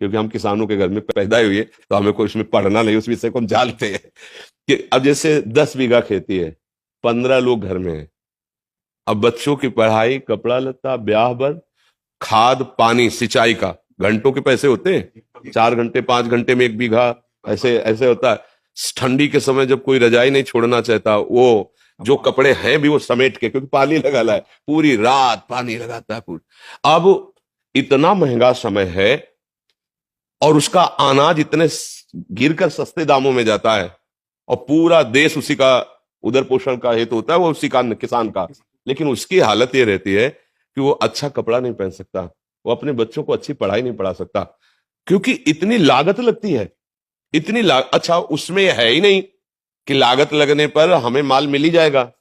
क्योंकि हम किसानों के घर में पैदा हुए, तो हमें कोई उसमें पढ़ना नहीं, उस विषय को हम जानते हैं कि अब जैसे 10 बीघा खेती है, 15 लोग घर में है। अब बच्चों की पढ़ाई, कपड़ा लत्ता, ब्याह बर, खाद पानी सिंचाई का घंटों के पैसे होते हैं, 4 घंटे 5 घंटे में 1 बीघा, ऐसे ऐसे होता है। ठंडी के समय जब कोई रजाई नहीं छोड़ना चाहता, वो जो कपड़े हैं भी वो समेट के, क्योंकि पानी लगा है, पूरी रात पानी लगाता है पूरी। अब इतना महंगा समय है और उसका अनाज इतने गिरकर सस्ते दामों में जाता है, और पूरा देश उसी का उधर पोषण का हेतु होता है, वो उसी का किसान का। लेकिन उसकी हालत ये रहती है कि वो अच्छा कपड़ा नहीं पहन सकता, वो अपने बच्चों को अच्छी पढ़ाई नहीं पढ़ा सकता, क्योंकि इतनी लागत लगती है। अच्छा, उसमें यह है ही नहीं कि लागत लगने पर हमें माल मिल ही जाएगा।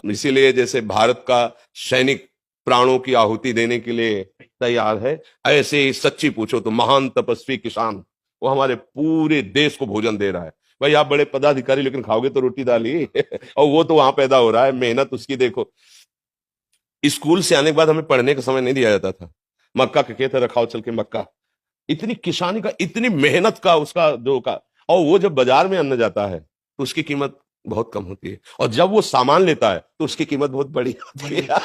इसीलिए जैसे भारत का सैनिक प्राणों की आहुति देने के लिए तैयार है, ऐसे ही सच्ची पूछो तो महान तपस्वी किसान, वो हमारे पूरे देश को भोजन दे रहा है। भाई आप बड़े पदाधिकारी, लेकिन खाओगे तो रोटी दाल ही और वो तो वहां पैदा हो रहा है, मेहनत उसकी देखो। स्कूल से आने के बाद हमें पढ़ने का समय नहीं दिया जाता था, मक्का के खेत रखाओ चल के मक्का। इतनी किसानी का, इतनी मेहनत का उसका जो का, और वो जब बाजार में अन्न जाता है तो उसकी कीमत बहुत कम होती है, और जब वो सामान लेता है तो उसकी कीमत बहुत बड़ी होती है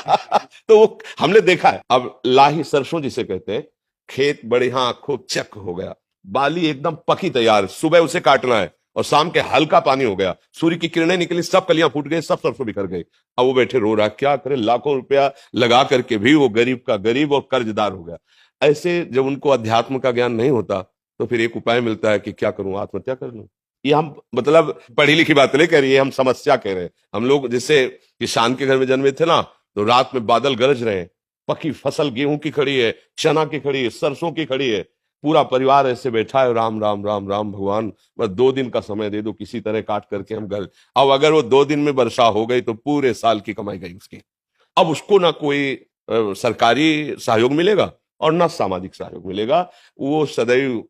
तो वो हमने देखा है। अब लाही सरसों जिसे कहते हैं, खेत बढ़िया खूब चक हो गया, बाली एकदम पकी तैयार, सुबह उसे काटना है और शाम के हल्का पानी हो गया, सूर्य की किरणें निकली, सब कलियां फूट गई, सब सरसों बिखर गई। अब वो बैठे रो रहा, क्या करे, लाखों रुपया लगा करके भी वो गरीब का गरीब और कर्जदार हो गया। ऐसे जब उनको अध्यात्म का ज्ञान नहीं होता तो फिर एक उपाय मिलता है कि क्या करूं, आत्महत्या कर लूं। ये हम मतलब पढ़ी लिखी बात नहीं कह रही है, हम समस्या कह रहे हैं। हम लोग जैसे किसान के घर में जन्मे थे ना, तो रात में बादल गरज रहे हैं, पकी फसल गेहूं की खड़ी है, चना की खड़ी है, सरसों की खड़ी है, पूरा परिवार ऐसे बैठा है, राम राम राम राम भगवान, बस 2 दिन का समय दे दो, किसी तरह काट करके हम घर। अब अगर वो 2 दिन में वर्षा हो गई तो पूरे साल की कमाई गई उसकी। अब उसको ना कोई सरकारी सहयोग मिलेगा और ना सामाजिक सहयोग मिलेगा। वो सदैव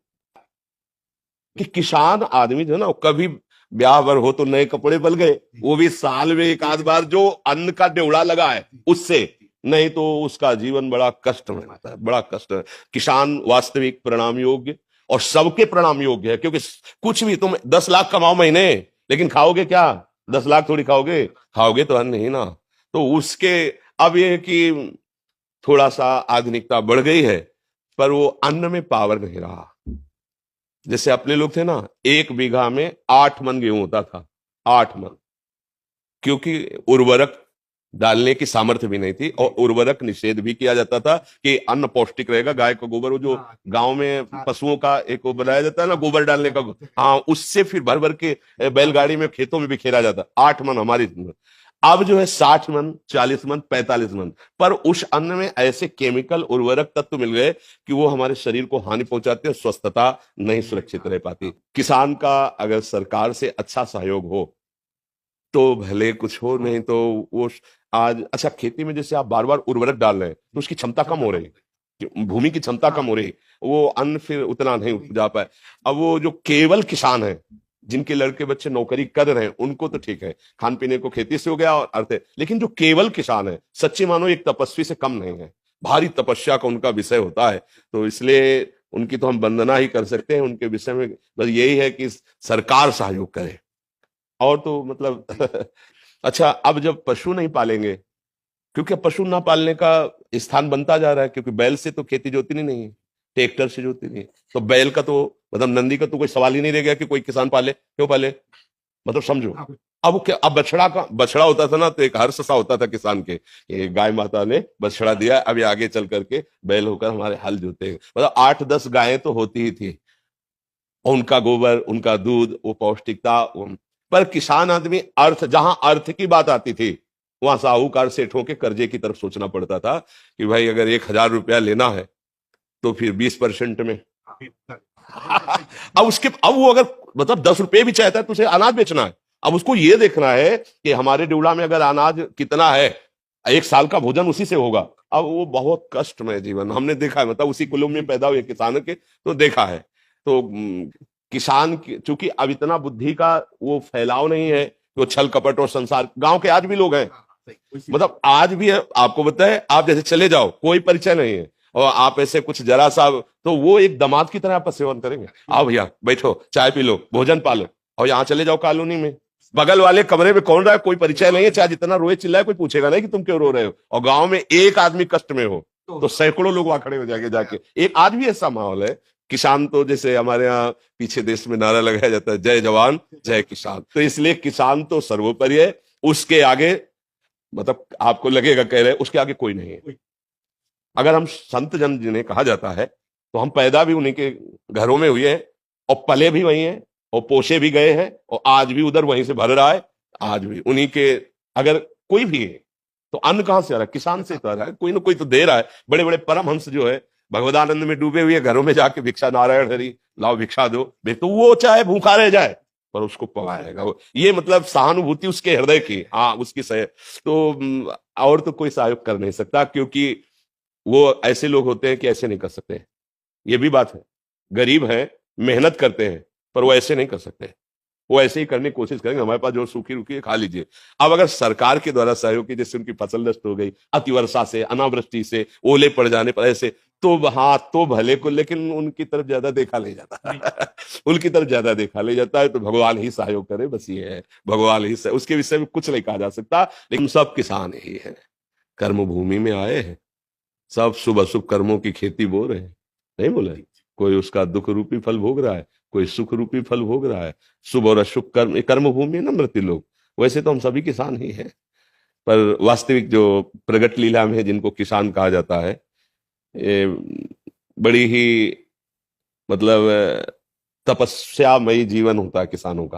कि किसान आदमी जो है ना, कभी ब्याह वर हो तो नए कपड़े बल गए, वो भी साल में एक आध बार जो अन्न का ड्योड़ा लगा है उससे, नहीं तो उसका जीवन बड़ा कष्ट में रहता है, बड़ा कष्ट है। किसान वास्तविक प्रणाम योग्य और सबके प्रणाम योग्य है, क्योंकि कुछ भी तुम 10 लाख कमाओ महीने, लेकिन खाओगे क्या? 10 लाख थोड़ी खाओगे, खाओगे तो अन्न ही ना। तो उसके अब ये कि थोड़ा सा आधुनिकता बढ़ गई है, पर वो अन्न में पावर नहीं रहा। जैसे अपने लोग थे ना, 1 बीघा में 8 मन गेहूं होता था, 8 मन, क्योंकि उर्वरक डालने की सामर्थ्य भी नहीं थी, और उर्वरक निषेध भी किया जाता था कि अन्न पौष्टिक रहेगा। गाय का गोबर, वो जो गांव में पशुओं का एक वो बनाया जाता है ना, गोबर डालने का, हाँ, उससे फिर भर भर के बैलगाड़ी में खेतों में बिखेरा जाता। 8 मन हमारी। अब जो है 60 मन, 40 मन, 45 मन, पर उस अन्न में ऐसे केमिकल उर्वरक तत्व मिल गए कि वो हमारे शरीर को हानि पहुंचाते हैं, स्वस्थता नहीं सुरक्षित रह पाती। किसान का अगर सरकार से अच्छा सहयोग हो तो भले कुछ हो, नहीं तो वो आज अच्छा खेती में जैसे आप बार बार उर्वरक डाल रहे हैं तो उसकी क्षमता कम हो रही है, भूमि की क्षमता कम हो रही है, वो अन्न फिर उतना नहीं उपजा पाए। अब वो जो केवल किसान है, जिनके लड़के बच्चे नौकरी कर रहे हैं, उनको तो ठीक है, खान पीने को खेती से हो गया और अर्थ है, लेकिन जो केवल किसान है, सच्ची मानो एक तपस्वी से कम नहीं है, भारी तपस्या का उनका विषय होता है। तो इसलिए उनकी तो हम वंदना ही कर सकते हैं, उनके विषय में बस यही है कि सरकार सहयोग करे, और तो मतलब अच्छा, अब जब पशु नहीं पालेंगे, क्योंकि अब पशु ना पालने का स्थान बनता जा रहा है, क्योंकि बैल से तो खेती जोतनी नहीं है, ट्रैक्टर से जोतनी नहीं है, तो बैल का तो मतलब नंदी का तो कोई सवाल ही नहीं रह गया कि कोई किसान पाले। क्यों पाले, मतलब समझो। अब क्या, अब बछड़ा होता था ना, तो एक हर्ष सा होता था किसान के, ये गाय माता ने बछड़ा दिया, अब ये आगे चल करके बैल होकर हमारे हल जोते। मतलब 8-10 गायें तो होती ही थी, उनका गोबर, उनका दूध, वो पौष्टिकता। पर किसान आदमी, अर्थ, जहां अर्थ की बात आती थी वहां साहूकार सेठों के कर्जे की तरफ सोचना पड़ता था कि भाई अगर 1,000 रुपया लेना है तो फिर 20% में अब वो अगर मतलब 10 रुपए भी चाहता है तो उसे अनाज बेचना है। अब उसको ये देखना है कि हमारे ड्यूड़ा में अगर अनाज कितना है, 1 साल का भोजन उसी से होगा। अब वो बहुत कष्टमय जीवन हमने देखा है, मतलब उसी कुल में पैदा हुए किसानों के, तो देखा है। तो किसान चूंकि अब इतना बुद्धि का वो फैलाव नहीं है, वो छल कपट और संसार, गांव के आज भी लोग हैं, मतलब आज भी है, आपको बताए, आप जैसे चले जाओ कोई परिचय नहीं है, और आप ऐसे कुछ जरा सा, तो वो एक दामाद की तरह आपका सेवन करेंगे। आओ भैया बैठो, चाय पी लो, भोजन पालो, और यहाँ चले जाओ कॉलोनी में, बगल वाले कमरे में कौन रहा है, कोई परिचय नहीं है, चाहे जितना रोए चिल्लाए कोई पूछेगा नहीं कि तुम क्यों रो रहे हो। और गांव में एक आदमी कष्ट में हो तो सैकड़ों लोग वहां खड़े हो जाके जाके। एक आज भी ऐसा माहौल है। किसान तो जैसे हमारे यहाँ पीछे देश में नारा लगाया जाता है, जय जवान जय किसान, तो इसलिए किसान तो सर्वोपरि है, उसके आगे मतलब आपको लगेगा कह रहे उसके आगे कोई नहीं है। अगर हम संत जन जिन्हें कहा जाता है, तो हम पैदा भी उन्हीं के घरों में हुए हैं और पले भी वही हैं और पोषे भी गए हैं और आज भी उधर वहीं से भर रहा है। आज भी उन्हीं के, अगर कोई भी है तो अन्न कहां से आ रहा है, किसान से तो आ रहा है, कोई ना कोई तो दे रहा है। बड़े बड़े परमहंस जो है भगवदानंद में डूबे हुए घरों में जाके भिक्षा, नारायण हरि लाओ भिक्षा दो, तो वो चाहे भूखा रह जाए पर उसको पवाएगा। ये मतलब सहानुभूति उसके हृदय की, हाँ उसकी सह, तो और तो कोई सहयोग कर नहीं सकता, क्योंकि वो ऐसे लोग होते हैं कि ऐसे नहीं कर सकते। ये भी बात है, गरीब हैं, मेहनत करते हैं, पर वो ऐसे नहीं कर सकते। वो ऐसे ही करने की कोशिश करेंगे, हमारे पास जो सूखी रुकी है खा लीजिए। अब अगर सरकार के द्वारा सहयोग की, जैसे उनकी फसल नष्ट हो गई अतिवर्षा से, अनावृष्टि से, ओले पड़ जाने पर ऐसे, तो हाँ तो भले को, लेकिन उनकी तरफ ज्यादा देखा नहीं जाता उनकी तरफ ज्यादा देखा नहीं जाता है। तो भगवान ही सहयोग करे, बस ये है, भगवान ही उसके विषय में कुछ नहीं कहा जा सकता। लेकिन सब किसान ही है, कर्म भूमि में आए हैं, सब शुभ अशुभ कर्मों की खेती बो रहे हैं, नहीं बोला, कोई उसका दुख रूपी फल भोग रहा है, कोई सुख रूपी फल भोग रहा है। शुभ और अशुभ कर्म, कर्म भूमि है ना मृत्यु लोग, वैसे तो हम सभी किसान ही हैं। पर वास्तविक जो प्रगट लीला में जिनको किसान कहा जाता है, ये बड़ी ही मतलब तपस्यामयी जीवन होता है किसानों का।